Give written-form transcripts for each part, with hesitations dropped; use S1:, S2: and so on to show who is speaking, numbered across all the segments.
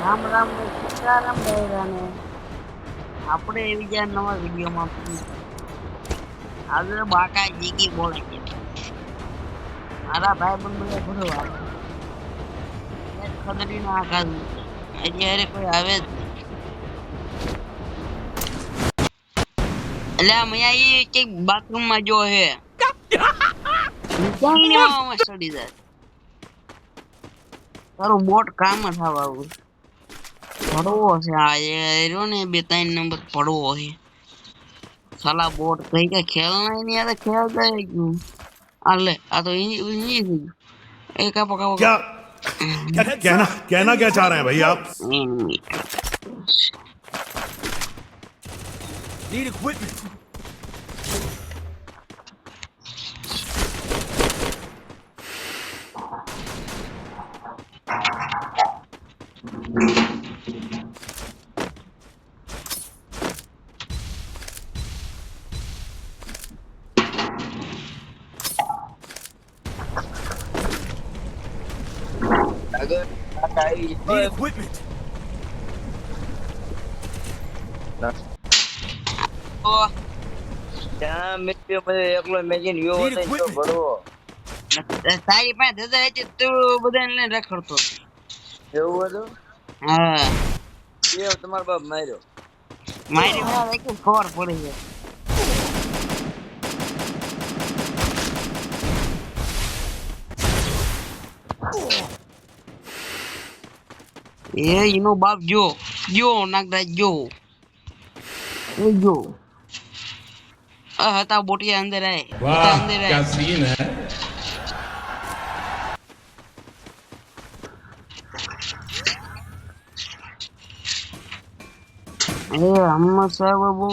S1: રામ રામ ને સીતારામ ડાયરાને આપણે એવી ગયા નવા વિડીયોમાં આજે બાકા જીકી બોલે છે મારા ભાઈ બંધ બધા ભરવા ખદડી ના આકાશ અત્યારે કોઈ આવે જ નહીં એટલે મૈયા ઈ કે બાથરૂમ માં જો હે ક્યાં સડી જાય તારું બોટ કામ જ થવા પડવો છે આ એ રહ્યો ને 2-3 નંબર પડવો છે સાલા બોટ કઈ કે ખેલના नहीं आता खेल जाएगी अल्ले आ तो ये एक आप
S2: क्या कहना कहना क्या चाह रहे हैं भाई आप
S3: Need equipment. Need equipment.
S1: ओ
S4: ત્યાં મિત્ર પછી એકલો મેજિન વ્યો
S3: Need
S4: હતો તો
S3: equipment.
S4: ભરવો
S1: તારી પાસે ધજા હતી તું બધાને લઈને રખડતો
S4: એવું હતું
S1: હા
S4: એ તમારો બાપ માર્યો
S1: મારી મને એક ખબર પડી છે એ એનો બાપ જો નાગરાજ જો એ જો આ હતા બોટિયા અંદર આય હતા
S5: वाह
S1: અંદર
S5: क्या
S1: આય
S5: सीन है
S1: એ હમ સબ બો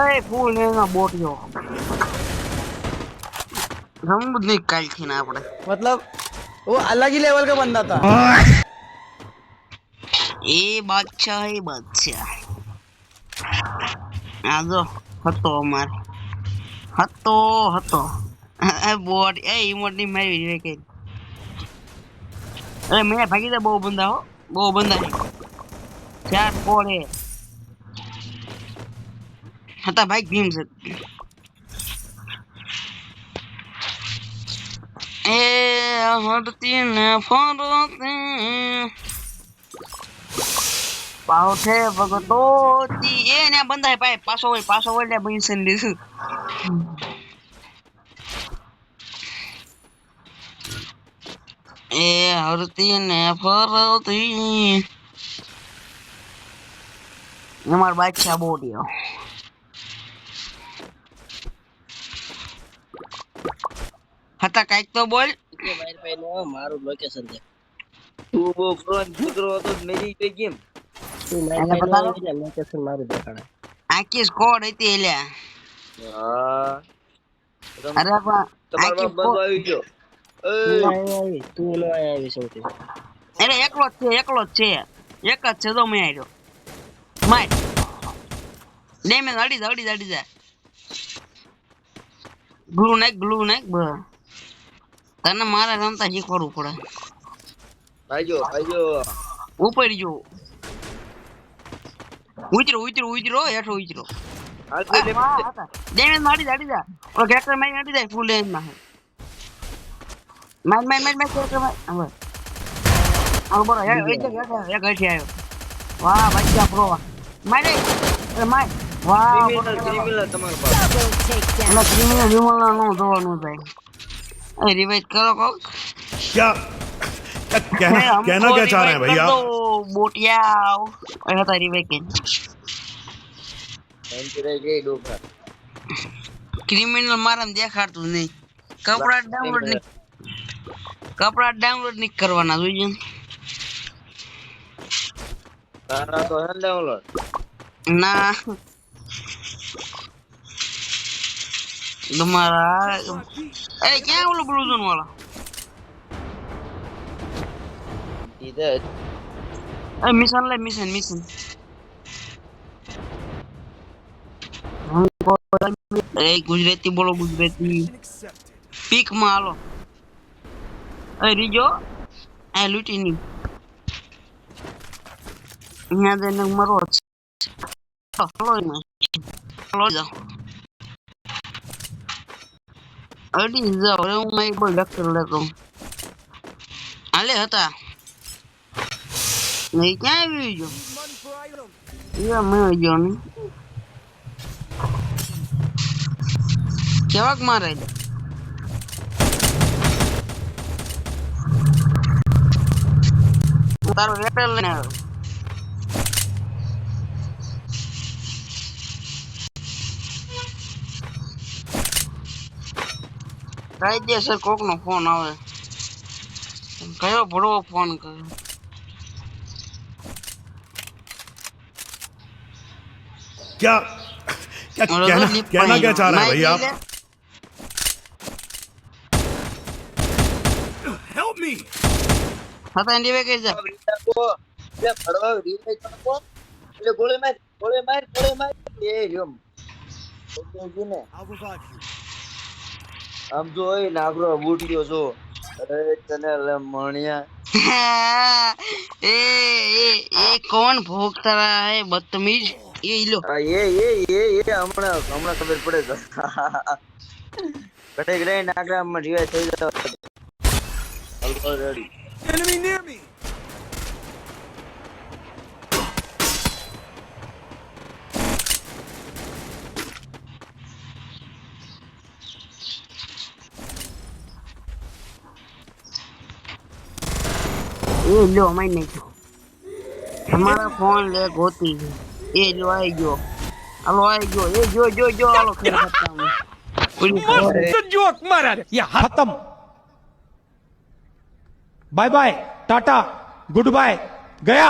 S1: એ ફૂલ એના બોટિયો રંગ નિકાલ થી ના આપણે
S6: मतलब वो अलग ही लेवल का बंदा था
S1: એ બાદશાહ આજો હતો અમાર હતો એ બોટ એ ઈમોટ ની મારી રે કે અરે મેં ભાગી દે બહુ બંદા છે ચાર કોડે હતા ભાઈ ભીમ છે એ હડતી ને ફરતી પાઉઠે ભગતો એ ને બંધાય ભાઈ પાછો હોય લે બનસન લીધું એ હરતી ને ફરતી અમાર બાદશાહ બોડ્યો હતા કાઈક તો બોલ
S4: મારી પાસે મારું લોકેશન છે તું બહુ ફ્રોન દીકરો હતો મેરી ગઈ કેમ તું
S1: એને બતાવો.
S4: લોકેશન મારું દેખાડે
S1: આખી સ્કોડ હતી એલ્યા
S4: હા
S1: અરે પણ
S4: તમારો
S1: આખી
S4: બાપ બંધ
S1: સ્કોડ
S4: આવી ગયો તું લો આવી સૌથી
S1: અરે એકલો જ છે એક જ છે તો મેં આવ્યો માર ડેમેજ અડી જાય ગ્લુ નાખ બ તને મારા રમતા શીખવાડવું પડે
S4: ભાઈજો
S1: ઉપર જો ઉતરો હેઠો ઉતરો
S4: હાલ કોઈ
S1: ડેમેજ મારી જાય ઓ ગેટર મારી નાડી જાય ફૂલ ડેમેજ માં માર કેરેક્ટર માર હવે આ બરો એક ગઠી આવ્યો વાહ બચ્ચા પ્રો મારે અરે માર વાહ
S4: ક્રિમિનલ તમારો બાપ
S1: ઓલા ક્રિમિનલ વિમલના નો જોવાનું થાય એ રિવાઇઝ કરો કો
S2: क्या कहना क्या चाह रहे हैं भाई आप
S1: બોટિયા એ હતા રિવાઇઝ કે
S4: એન્ટી રહી ગઈ ડોફા
S1: ક્રિમિનલ મારામ દેખાડતું નહીં કપડા ડાઉનલોડ નહીં કરવાના જોઈએ
S4: તારા તો હે ડાઉનલોડ
S1: ના તમારા એ ક્યાં ઓલો બ્લુઝોન વાળા
S4: દીધે
S1: એ મિશન એ ગુજરાતી બોલો ગુજરાતી
S3: Accepted.
S1: પીક માં હાલો એ રીજો આ લૂટી ની અહીંયા જઈને મરો છે હલો જાઓ અડી જાઓ હવે હું મારી બોલ ડોક્ટર લેતો હાલે હતા નહીં ક્યાં આવી ગયો મેં ગયો ને કેવાક મારે તારો રેપેલ લઈને આવ્યો કાયદેસર કોક નો ફોન આવે કયો ભડવો ફોન કર્યો
S2: क्या क्या कहना क्या चाह रहे हैं भैया आप
S3: Help me!
S1: હતા એની વે કઈ જા
S4: ફડવા રીવાઈ કરો એટલે ગોળી માર એ રહ્યો ને
S3: I'll revive you.
S4: આમ જો એ નાગરો બૂટ્યો છો અરે તને મણિયા
S1: ए कौन भोगता रहा है बदतमीज ये लो
S4: એ હમણાં ખબર પડે તો કટે ગઈ નાગરા માં રીવાઈ થઈ જતો ઓલરેડી
S3: Enemy near me!
S1: ये लो मैं नहीं तो हमारा फोन ले गोती ये लो आई जो हेलो आई जो ये जो हेलो खेल सकता हूँ
S5: जोक मारा ये खत्म bye bye ta-ta goodbye गया